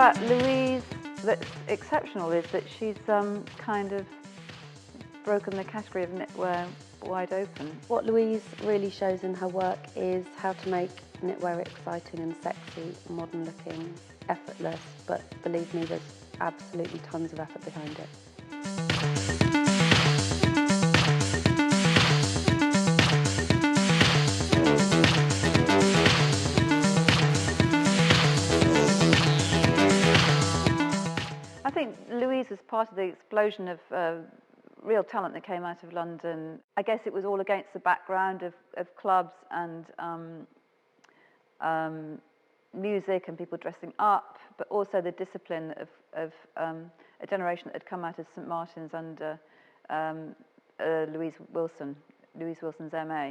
about Louise that's exceptional is that she's kind of broken the category of knitwear wide open. What Louise really shows in her work is how to make knitwear exciting and sexy, modern looking, effortless, but believe me, there's absolutely tons of effort behind it. I think Louise was part of the explosion of real talent that came out of London. I guess it was all against the background of clubs and music and people dressing up, but also the discipline of a generation that had come out of St Martin's under Louise Wilson's MA.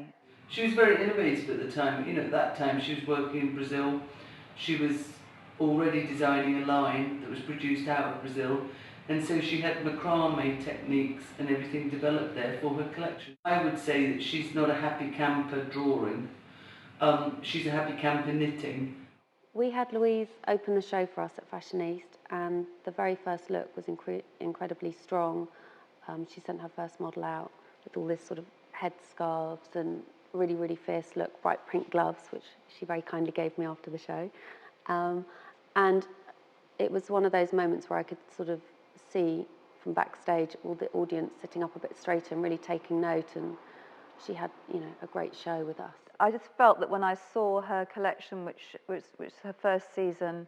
She was very innovative at the time. You know, at that time she was working in Brazil. She was already designing a line that was produced out of Brazil, and so she had macrame techniques and everything developed there for her collection. I would say that she's not a happy camper drawing, she's a happy camper knitting. We had Louise open the show for us at Fashion East, and the very first look was incredibly strong. She sent her first model out with all this sort of head scarves and really, really fierce look, bright pink gloves, which she very kindly gave me after the show. And it was one of those moments where I could sort of see from backstage all the audience sitting up a bit straighter and really taking note, and she had, you know, a great show with us. I just felt that when I saw her collection, which was her first season,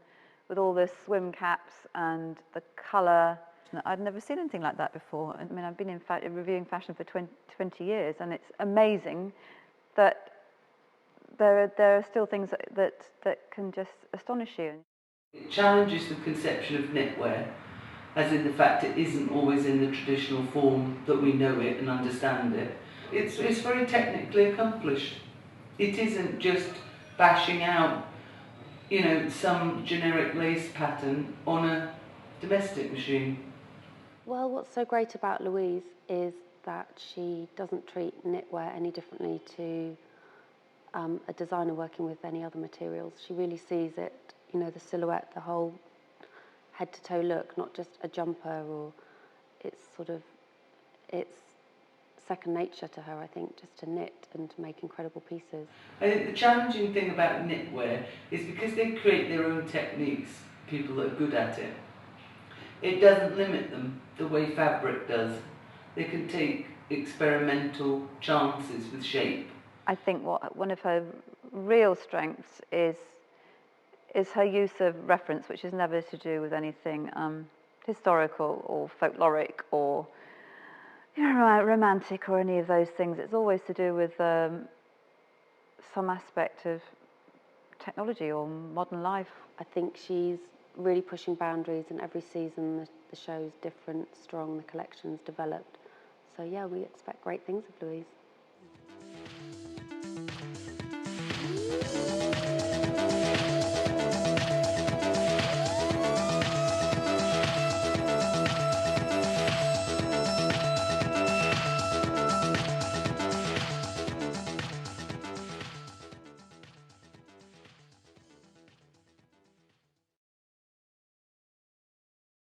with all the swim caps and the colour, I'd never seen anything like that before. I mean, I've been in reviewing fashion for 20 years, and it's amazing that there are still things that can just astonish you. It challenges the conception of knitwear, as in the fact it isn't always in the traditional form that we know it and understand it. It's very technically accomplished. It isn't just bashing out, you know, some generic lace pattern on a domestic machine. Well, what's so great about Louise is that she doesn't treat knitwear any differently to a designer working with any other materials. She really sees it, you know, the silhouette, the whole head to toe look, not just a jumper, or it's second nature to her, I think, just to knit and to make incredible pieces. I think the challenging thing about knitwear is because they create their own techniques, people that are good at it, it doesn't limit them the way fabric does. They can take experimental chances with shape. I think one of her real strengths is her use of reference, which is never to do with anything historical or folkloric or, you know, romantic or any of those things. It's always to do with some aspect of technology or modern life. I think she's really pushing boundaries, and every season the show's different, strong, the collection's developed. So yeah, we expect great things of Louise.